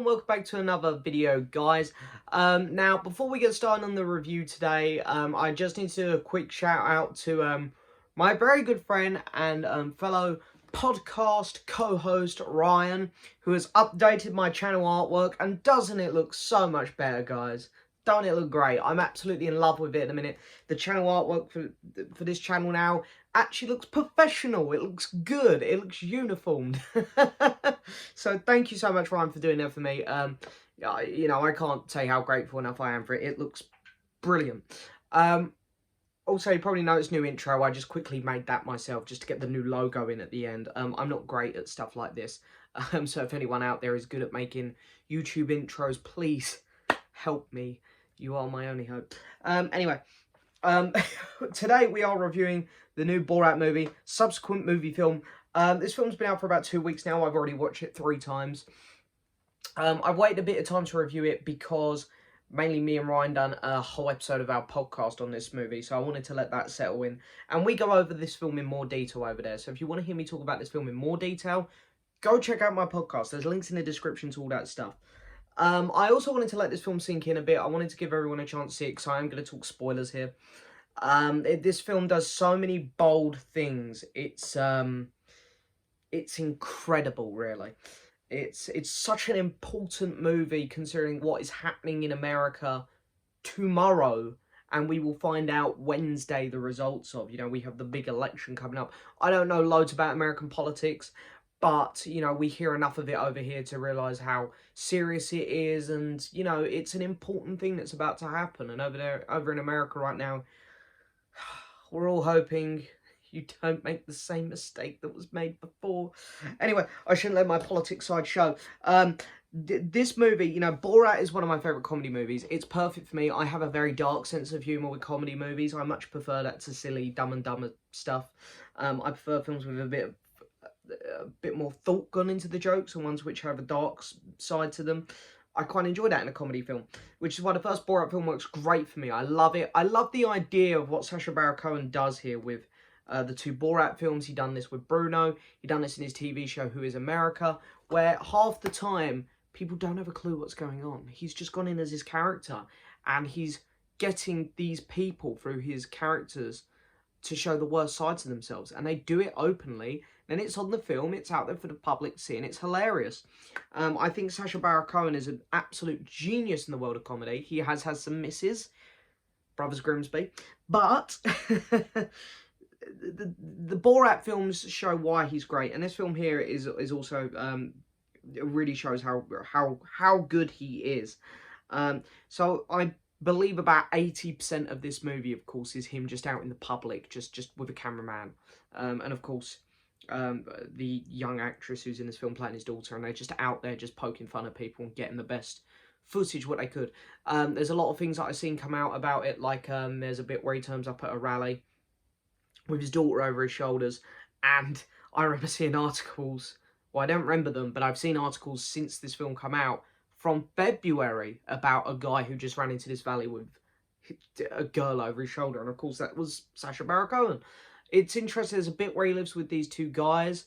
and welcome back to another video, guys. Now, before we get started on the review today, I just need to do a quick shout out to my very good friend and fellow podcast co-host Ryan, who has updated my channel artwork, and doesn't it look so much better, guys? Don't it look great? I'm absolutely in love with it at the minute. The channel artwork for this channel now actually looks professional. It looks good. It looks uniformed. So thank you so much, Ryan, for doing that for me. I can't say how grateful enough I am for it. It looks brilliant. Also, you probably noticed new intro. I just quickly made that myself just to get the new logo in at the end. I'm not great at stuff like this. So if anyone out there is good at making YouTube intros, please help me. You are my only hope. Anyway, today we are reviewing the new Borat movie, subsequent movie film. This film's been out for about 2 weeks now. I've already watched it 3 times. I've waited a bit of time to review it because mainly me and Ryan done a whole episode of our podcast on this movie, so I wanted to let that settle in. And we go over this film in more detail over there. So if you want to hear me talk about this film in more detail, go check out my podcast. There's links in the description to all that stuff. I also wanted to let this film sink in a bit. I wanted to give everyone a chance to see it, because I am going to talk spoilers here. This film does so many bold things. It's incredible, really. It's such an important movie considering what is happening in America tomorrow, and we will find out Wednesday the results of. We have the big election coming up. I don't know loads about American politics, but, we hear enough of it over here to realise how serious it is, and, it's an important thing that's about to happen. And over in America right now, we're all hoping you don't make the same mistake that was made before. Anyway, I shouldn't let my politics side show. This movie, Borat is one of my favourite comedy movies. It's perfect for me. I have a very dark sense of humour with comedy movies. I much prefer that to silly, Dumb and Dumber stuff. I prefer films with a bit more thought gone into the jokes, and ones which have a dark side to them. I quite enjoy that in a comedy film, which is why the first Borat film works great for me. I love it. I love the idea of what Sacha Baron Cohen does here with the 2 Borat films. He done this with Bruno. He done this in his TV show Who is America, where half the time people don't have a clue what's going on. He's just gone in as his character, and he's getting these people through his characters to show the worst sides of themselves, and they do it openly. Then it's on the film, it's out there for the public to see, and it's hilarious. I think Sacha Baron Cohen is an absolute genius in the world of comedy. He has had some misses, Brothers Grimsby, but the Borat films show why he's great, and this film here is also it really shows how good he is. So I believe about 80% of this movie, of course, is him just out in the public, just with a cameraman, and of course the young actress who's in this film playing his daughter, and they're just out there just poking fun at people and getting the best footage what they could. There's a lot of things that I've seen come out about it, like there's a bit where he turns up at a rally with his daughter over his shoulders, and I remember seeing articles, well, I don't remember them, but I've seen articles since this film come out from February about a guy who just ran into this valley with a girl over his shoulder, and of course that was Sacha Baron Cohen. It's interesting, there's a bit where he lives with these 2 guys,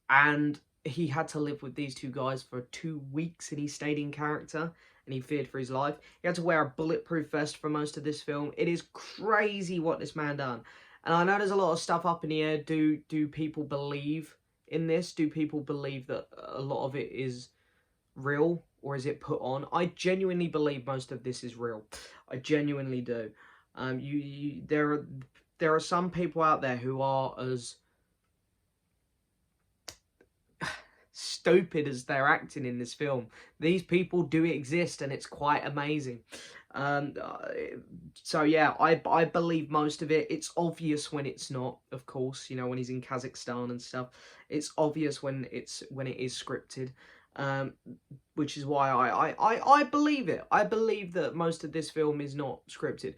and he had to live with these 2 guys for 2 weeks, and he stayed in character, and he feared for his life. He had to wear a bulletproof vest for most of this film. It is crazy what this man done. And I know there's a lot of stuff up in the air. Do people believe in this? Do people believe that a lot of it is real, or is it put on? I genuinely believe most of this is real. I genuinely do. There are some people out there who are as stupid as they're acting in this film. These people do exist, and it's quite amazing. So yeah, I believe most of it. It's obvious when it's not, of course. When he's in Kazakhstan and stuff, it's obvious when it is scripted. Which is why I believe it. I believe that most of this film is not scripted.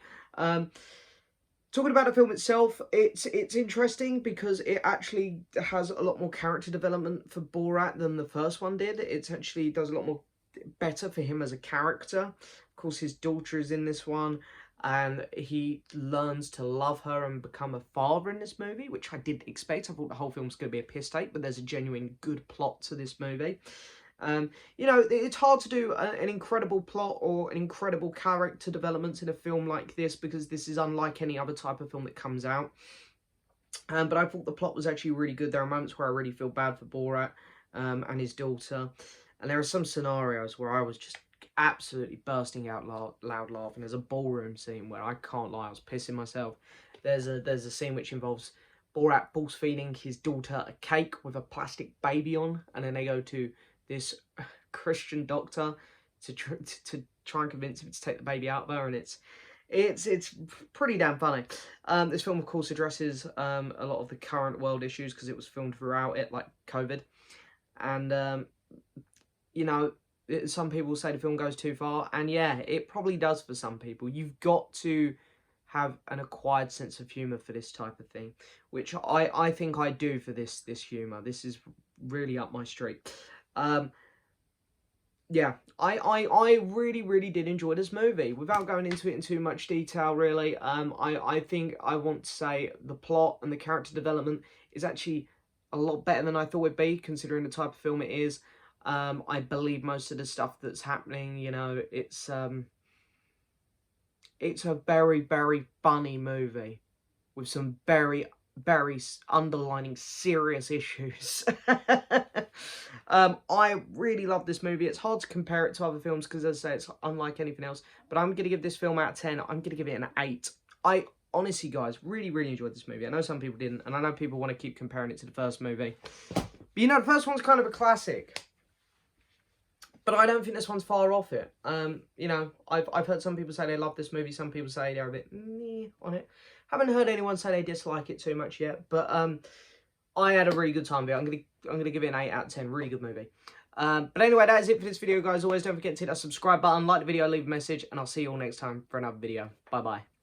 Talking about the film itself, it's interesting because it actually has a lot more character development for Borat than the first one did. It actually does a lot more better for him as a character. Of course, his daughter is in this one, and he learns to love her and become a father in this movie, which I didn't expect. I thought the whole film was going to be a piss take, but there's a genuine good plot to this movie. You know, it's hard to do an incredible plot or an incredible character development in a film like this, because this is unlike any other type of film that comes out. But I thought the plot was actually really good. There are moments where I really feel bad for Borat and his daughter. And there are some scenarios where I was just absolutely bursting out loud laughing. There's a ballroom scene where I can't lie, I was pissing myself. There's a scene which involves Borat force feeding his daughter a cake with a plastic baby on, and then they go to this Christian doctor to try and convince him to take the baby out of her, and it's pretty damn funny. This film, of course, addresses a lot of the current world issues because it was filmed throughout it, like COVID. And, you know, some people say the film goes too far. And yeah, it probably does for some people. You've got to have an acquired sense of humour for this type of thing, which I think I do for this humour. This is really up my street. Yeah, I really did enjoy this movie. Without going into it in too much detail, really, I think I want to say the plot and the character development is actually a lot better than I thought it'd be, considering the type of film it is. I believe most of the stuff that's happening, you know, it's a very funny movie with some very underlining serious issues. I really love this movie. It's hard to compare it to other films because, as I say, it's unlike anything else. But I'm going to give this film out of 10. I'm going to give it an 8. I honestly, guys, really enjoyed this movie. I know some people didn't, and I know people want to keep comparing it to the first movie. But, you know, the first one's kind of a classic. But I don't think this one's far off it. You know, I've heard some people say they love this movie. Some people say they're a bit meh on it. Haven't heard anyone say they dislike it too much yet. But I had a really good time with it. I'm gonna give it an 8 out of 10. Really good movie. But anyway, that is it for this video, guys. Always don't forget to hit that subscribe button, like the video, leave a message, and I'll see you all next time for another video. Bye bye.